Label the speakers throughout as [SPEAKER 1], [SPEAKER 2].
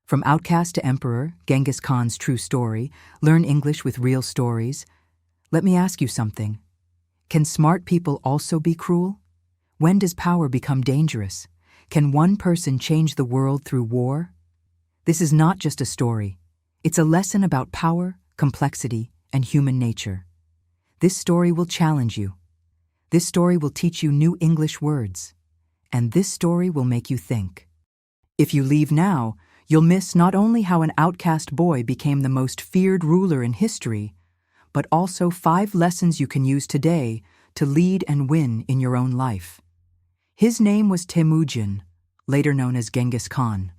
[SPEAKER 1] From outcast to emperor, Genghis Khan's true story, learn English with real stories. Let me ask you something. Can smart people also be cruel? When does power become dangerous? Can one person change the world through war? This is not just a story. It's a lesson about power, complexity, and human nature. This story will challenge you. This story will teach you new English words. And this story will make you think. If you leave now, you'll miss not only how an outcast boy became the most feared ruler in history, but also 5 lessons you can use today to lead and win in your own life. His name was Temüjin, later known as Genghis Khan.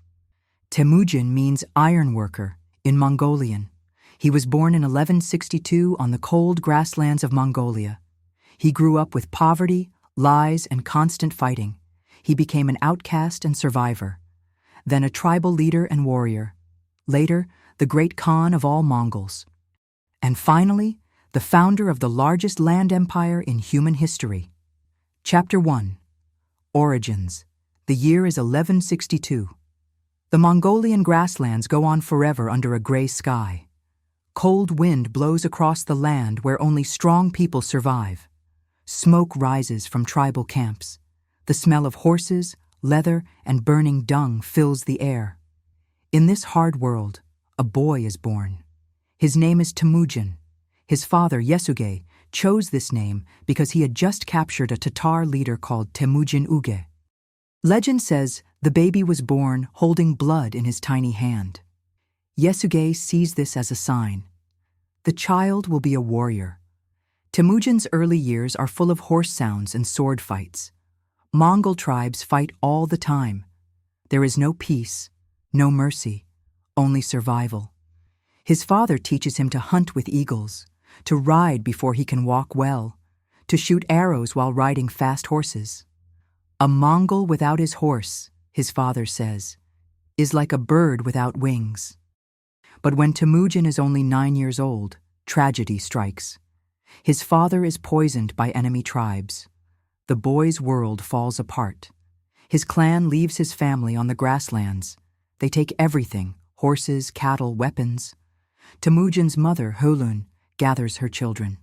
[SPEAKER 1] Temüjin means iron worker in Mongolian. He was born in 1162 on the cold grasslands of Mongolia. He grew up with poverty, lies, and constant fighting. He became an outcast and survivor, then a tribal leader and warrior, later the great Khan of all Mongols, and finally the founder of the largest land empire in human history. Chapter 1. Origins. The year is 1162. The Mongolian grasslands go on forever under a gray sky. Cold wind blows across the land where only strong people survive. Smoke rises from tribal camps. The smell of horses, leather, and burning dung fills the air. In this hard world, a boy is born. His name is Temüjin. His father, Yesugei, chose this name because he had just captured a Tatar leader called Temüjin Uge. Legend says the baby was born holding blood in his tiny hand. Yesugei sees this as a sign. The child will be a warrior. Temüjin's early years are full of horse sounds and sword fights. Mongol tribes fight all the time. There is no peace, no mercy, only survival. His father teaches him to hunt with eagles, to ride before he can walk well, to shoot arrows while riding fast horses. A Mongol without his horse, his father says, is like a bird without wings. But when Temüjin is only 9 years old, tragedy strikes. His father is poisoned by enemy tribes. The boy's world falls apart. His clan leaves his family on the grasslands. They take everything, horses, cattle, weapons. Temüjin's mother, Hulun, gathers her children.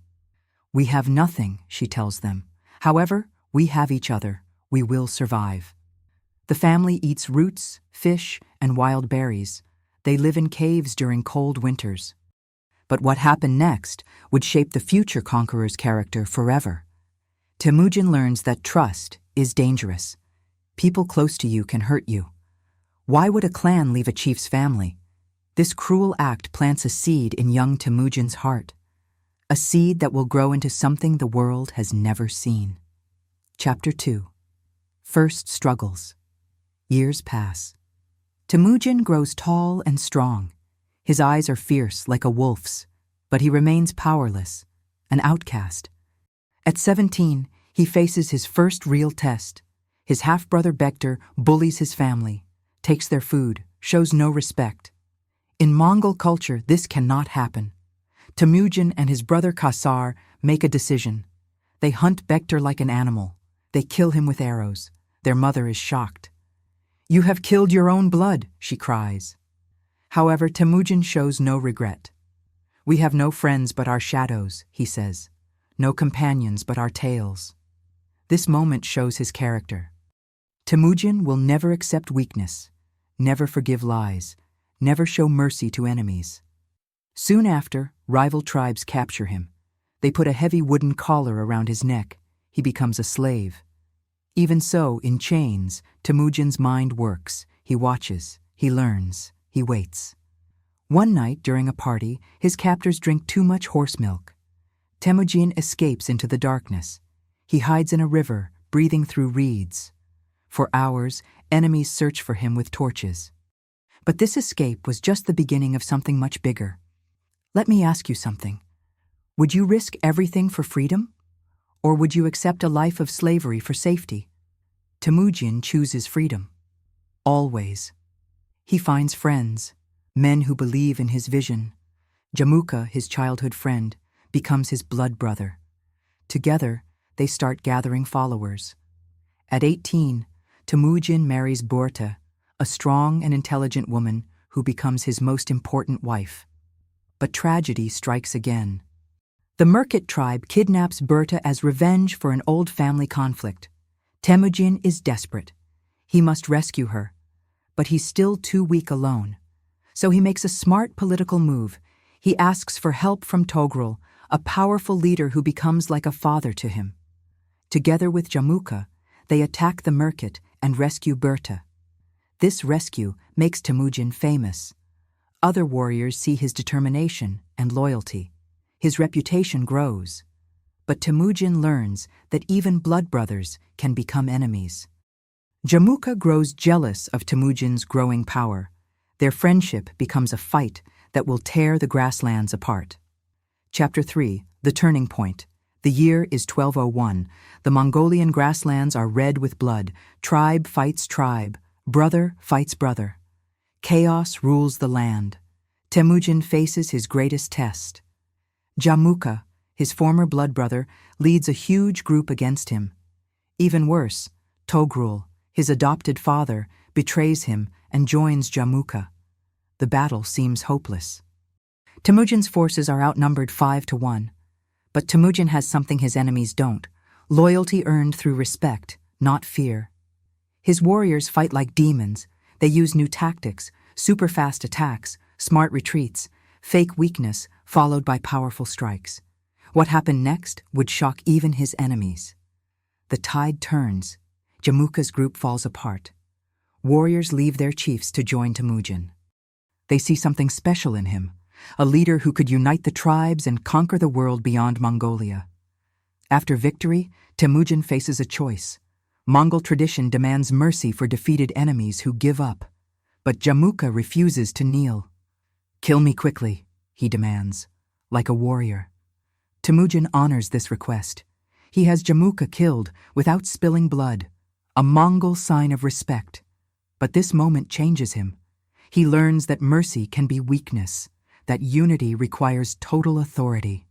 [SPEAKER 1] We have nothing, she tells them. However, we have each other. We will survive. The family eats roots, fish, and wild berries. They live in caves during cold winters. But what happened next would shape the future conqueror's character forever. Temüjin learns that trust is dangerous. People close to you can hurt you. Why would a clan leave a chief's family? This cruel act plants a seed in young Temüjin's heart, a seed that will grow into something the world has never seen. Chapter 2. First struggles. Years pass. Temüjin grows tall and strong. His eyes are fierce like a wolf's, but he remains powerless, an outcast. At 17, he faces his first real test. His half-brother Bektar bullies his family, takes their food, shows no respect. In Mongol culture, this cannot happen. Temüjin and his brother Kasar make a decision. They hunt Bektar like an animal. They kill him with arrows. Their mother is shocked. "You have killed your own blood," she cries. However, Temüjin shows no regret. "We have no friends but our shadows," he says. "No companions but our tails." This moment shows his character. Temüjin will never accept weakness, never forgive lies, never show mercy to enemies. Soon after, rival tribes capture him. They put a heavy wooden collar around his neck. He becomes a slave. Even so, in chains, Temüjin's mind works. He watches, he learns, he waits. One night, during a party, his captors drink too much horse milk. Temüjin escapes into the darkness. He hides in a river, breathing through reeds. For hours, enemies search for him with torches. But this escape was just the beginning of something much bigger. Let me ask you something. Would you risk everything for freedom? Or would you accept a life of slavery for safety? Temüjin chooses freedom. Always. He finds friends, men who believe in his vision. Jamuka, his childhood friend, becomes his blood brother. Together, they start gathering followers. At 18, Temüjin marries Borta, a strong and intelligent woman who becomes his most important wife. But tragedy strikes again. The Merkit tribe kidnaps Berta as revenge for an old family conflict. Temüjin is desperate. He must rescue her, but he's still too weak alone. So he makes a smart political move. He asks for help from Togrul, a powerful leader who becomes like a father to him. Together with Jamuka, they attack the Merkit and rescue Berta. This rescue makes Temüjin famous. Other warriors see his determination and loyalty. His reputation grows. But Temüjin learns that even blood brothers can become enemies. Jamuka grows jealous of Temüjin's growing power. Their friendship becomes a fight that will tear the grasslands apart. Chapter 3, The Turning Point. The year is 1201. The Mongolian grasslands are red with blood. Tribe fights tribe. Brother fights brother. Chaos rules the land. Temüjin faces his greatest test. Jamuka, his former blood brother, leads a huge group against him. Even worse, Togrul, his adopted father, betrays him and joins Jamuka. The battle seems hopeless. Temüjin's forces are outnumbered 5-1. But Temüjin has something his enemies don't: loyalty earned through respect, not fear. His warriors fight like demons. They use new tactics, super-fast attacks, smart retreats, fake weakness followed by powerful strikes. What happened next would shock even his enemies. The tide turns. Jamuka's group falls apart. Warriors leave their chiefs to join Temüjin. They see something special in him, a leader who could unite the tribes and conquer the world beyond Mongolia. After victory, Temüjin faces a choice. Mongol tradition demands mercy for defeated enemies who give up. But Jamuka refuses to kneel. "Kill me quickly," he demands, like a warrior. Temüjin honors this request. He has Jamuka killed without spilling blood, a Mongol sign of respect. But this moment changes him. He learns that mercy can be weakness, that unity requires total authority.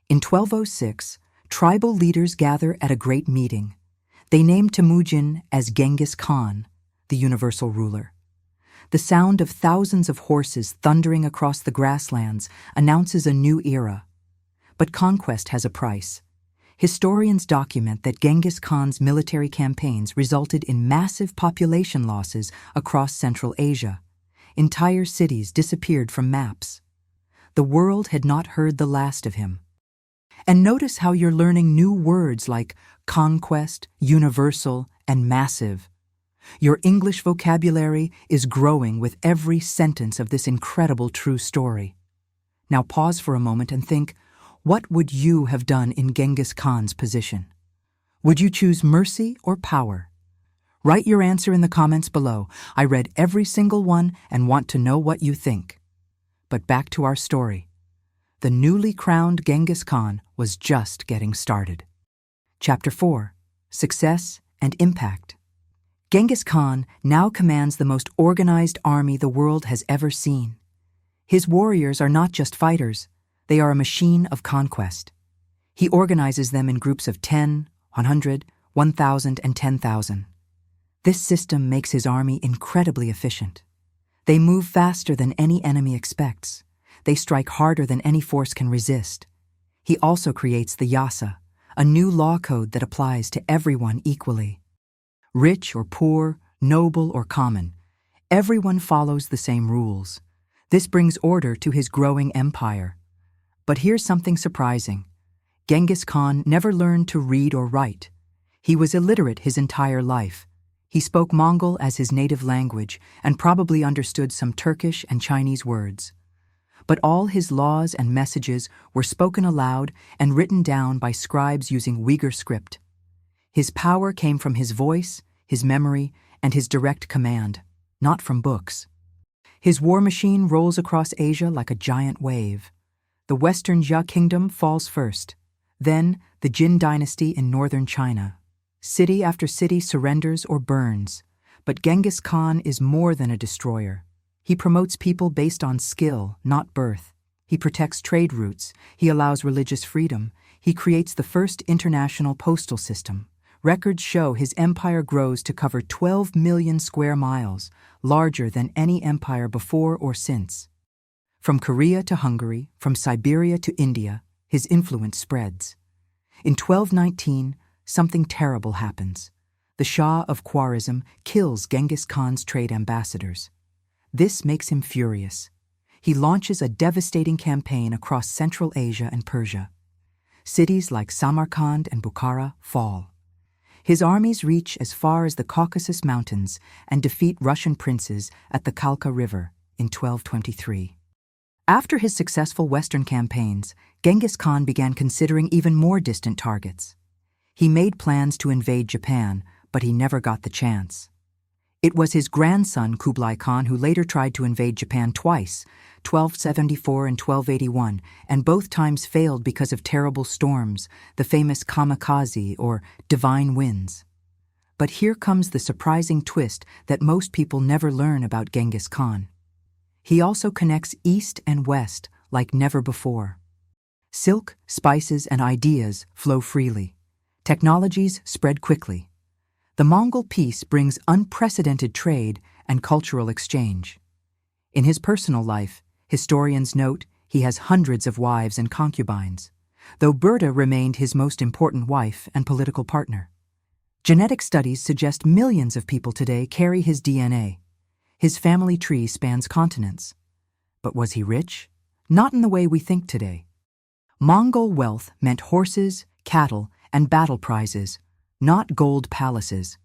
[SPEAKER 1] In 1206, tribal leaders gather at a great meeting. They name Temüjin as Genghis Khan, the universal ruler. The sound of thousands of horses thundering across the grasslands announces a new era. But conquest has a price. Historians document that Genghis Khan's military campaigns resulted in massive population losses across Central Asia. Entire cities disappeared from maps. The world had not heard the last of him. And notice how you're learning new words like conquest, universal, and massive. Your English vocabulary is growing with every sentence of this incredible true story. Now pause for a moment and think, what would you have done in Genghis Khan's position? Would you choose mercy or power? Write your answer in the comments below. I read every single one and want to know what you think. But back to our story. The newly crowned Genghis Khan was just getting started. Chapter 4, Success and Impact. Genghis Khan now commands the most organized army the world has ever seen. His warriors are not just fighters, they are a machine of conquest. He organizes them in groups of 10, 100, 1,000, and 10,000. This system makes his army incredibly efficient. They move faster than any enemy expects. They strike harder than any force can resist. He also creates the Yasa, a new law code that applies to everyone equally. Rich or poor, noble or common, everyone follows the same rules. This brings order to his growing empire. But here's something surprising. Genghis Khan never learned to read or write. He was illiterate his entire life. He spoke Mongol as his native language and probably understood some Turkish and Chinese words. But all his laws and messages were spoken aloud and written down by scribes using Uyghur script. His power came from his voice, his memory, and his direct command, not from books. His war machine rolls across Asia like a giant wave. The Western Jia kingdom falls first, then the Jin dynasty in northern China. City after city surrenders or burns, but Genghis Khan is more than a destroyer. He promotes people based on skill, not birth. He protects trade routes. He allows religious freedom. He creates the first international postal system, Records show his empire grows to cover 12 million square miles, larger than any empire before or since. From Korea to Hungary, from Siberia to India, his influence spreads. In 1219, something terrible happens. The Shah of Khwarizm kills Genghis Khan's trade ambassadors. This makes him furious. He launches a devastating campaign across Central Asia and Persia. Cities like Samarkand and Bukhara fall. His armies reach as far as the Caucasus Mountains and defeat Russian princes at the Kalka River in 1223. After his successful Western campaigns, Genghis Khan began considering even more distant targets. He made plans to invade Japan, but he never got the chance. It was his grandson Kublai Khan who later tried to invade Japan twice, 1274 and 1281, and both times failed because of terrible storms, the famous kamikaze or divine winds. But here comes the surprising twist that most people never learn about Genghis Khan. He also connects east and west like never before. Silk, spices, and ideas flow freely. Technologies spread quickly. The Mongol peace brings unprecedented trade and cultural exchange. In his personal life, historians note he has hundreds of wives and concubines, though Berta remained his most important wife and political partner. Genetic studies suggest millions of people today carry his DNA. His family tree spans continents. But was he rich? Not in the way we think today. Mongol wealth meant horses, cattle, and battle prizes, not gold palaces.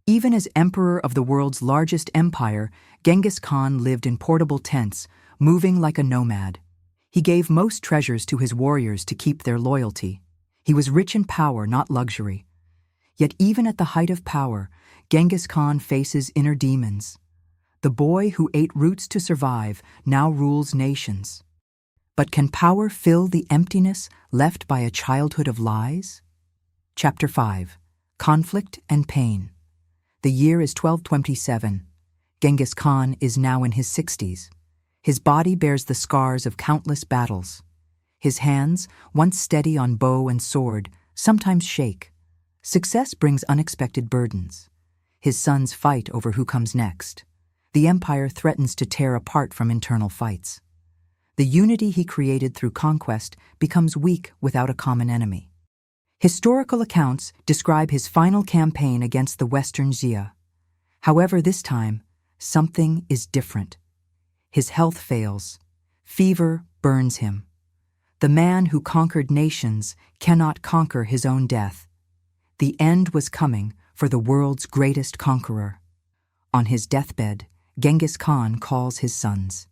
[SPEAKER 1] Even as emperor of the world's largest empire, Genghis Khan lived in portable tents, moving like a nomad. He gave most treasures to his warriors to keep their loyalty. He was rich in power, not luxury. Yet even at the height of power, Genghis Khan faces inner demons. The boy who ate roots to survive now rules nations. But can power fill the emptiness left by a childhood of lies? Chapter 5. Conflict and Pain. The year is 1227. Genghis Khan is now in his 60s. His body bears the scars of countless battles. His hands, once steady on bow and sword, sometimes shake. Success brings unexpected burdens. His sons fight over who comes next. The empire threatens to tear apart from internal fights. The unity he created through conquest becomes weak without a common enemy. Historical accounts describe his final campaign against the Western Xia. However, this time, something is different. His health fails. Fever burns him. The man who conquered nations cannot conquer his own death. The end was coming for the world's greatest conqueror. On his deathbed, Genghis Khan calls his sons.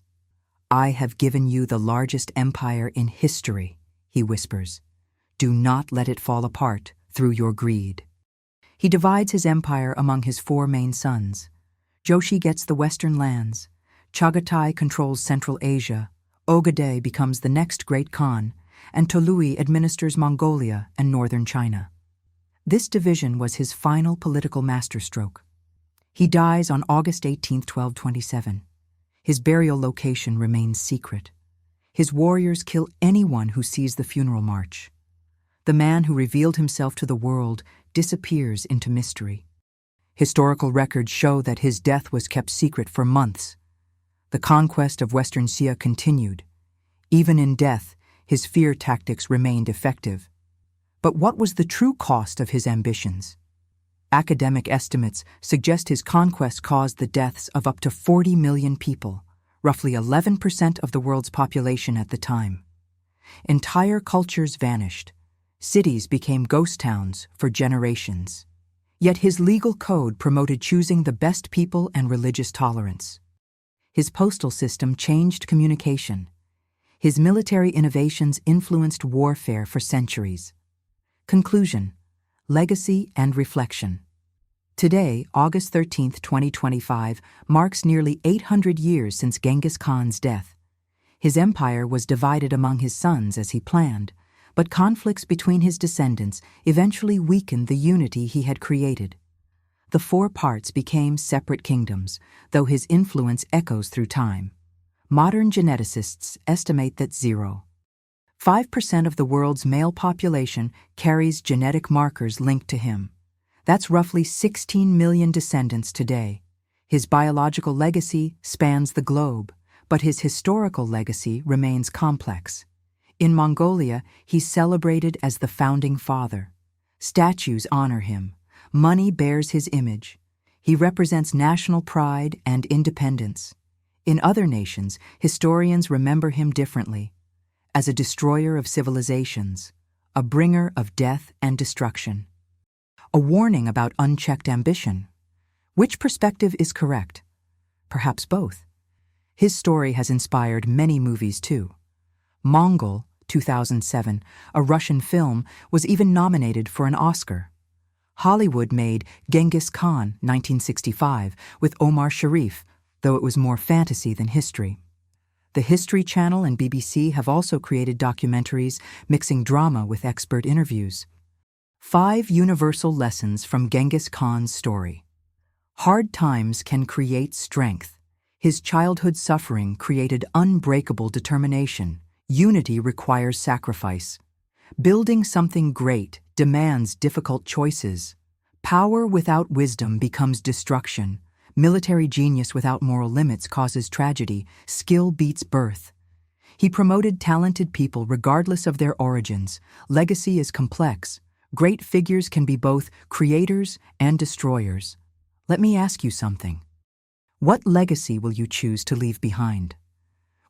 [SPEAKER 1] "I have given you the largest empire in history," he whispers. "Do not let it fall apart through your greed." He divides his empire among his 4 main sons. Joshi gets the western lands. Chagatai controls Central Asia. Ogadai becomes the next great Khan, and Tolui administers Mongolia and northern China. This division was his final political masterstroke. He dies on August 18, 1227. His burial location remains secret. His warriors kill anyone who sees the funeral march. The man who revealed himself to the world disappears into mystery. Historical records show that his death was kept secret for months. The conquest of Western Xia continued. Even in death, his fear tactics remained effective. But what was the true cost of his ambitions? Academic estimates suggest his conquest caused the deaths of up to 40 million people, roughly 11% of the world's population at the time. Entire cultures vanished. Cities became ghost towns for generations. Yet his legal code promoted choosing the best people and religious tolerance. His postal system changed communication. His military innovations influenced warfare for centuries. Conclusion: legacy and reflection. Today, August 13, 2025, marks nearly 800 years since Genghis Khan's death. His empire was divided among his sons as he planned, but conflicts between his descendants eventually weakened the unity he had created. The 4 parts became separate kingdoms, though his influence echoes through time. Modern geneticists estimate that 0.5% of the world's male population carries genetic markers linked to him. That's roughly 16 million descendants today. His biological legacy spans the globe, but his historical legacy remains complex. In Mongolia, he's celebrated as the founding father. Statues honor him. Money bears his image. He represents national pride and independence. In other nations, historians remember him differently, as a destroyer of civilizations, a bringer of death and destruction. A warning about unchecked ambition. Which perspective is correct? Perhaps both. His story has inspired many movies too. Mongol, 2007, a Russian film, was even nominated for an Oscar. Hollywood made Genghis Khan, 1965, with Omar Sharif, though it was more fantasy than history. The History Channel and BBC have also created documentaries mixing drama with expert interviews. 5 universal lessons from Genghis Khan's story. Hard times can create strength. His childhood suffering created unbreakable determination. Unity requires sacrifice. Building something great demands difficult choices. Power without wisdom becomes destruction. Military genius without moral limits causes tragedy. Skill beats birth. He promoted talented people regardless of their origins. Legacy is complex. Great figures can be both creators and destroyers. Let me ask you something. What legacy will you choose to leave behind?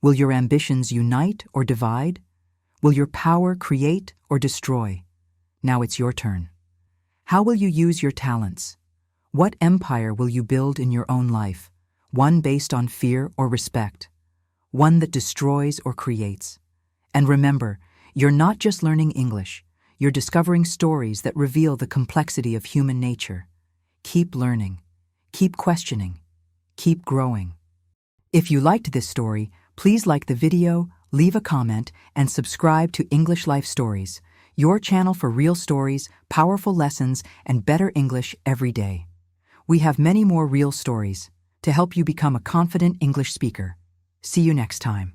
[SPEAKER 1] Will your ambitions unite or divide? Will your power create or destroy? Now it's your turn. How will you use your talents? What empire will you build in your own life? One based on fear or respect? One that destroys or creates? And remember, you're not just learning English. You're discovering stories that reveal the complexity of human nature. Keep learning. Keep questioning. Keep growing. If you liked this story, please like the video, leave a comment, and subscribe to English Life Stories, your channel for real stories, powerful lessons, and better English every day. We have many more real stories to help you become a confident English speaker. See you next time.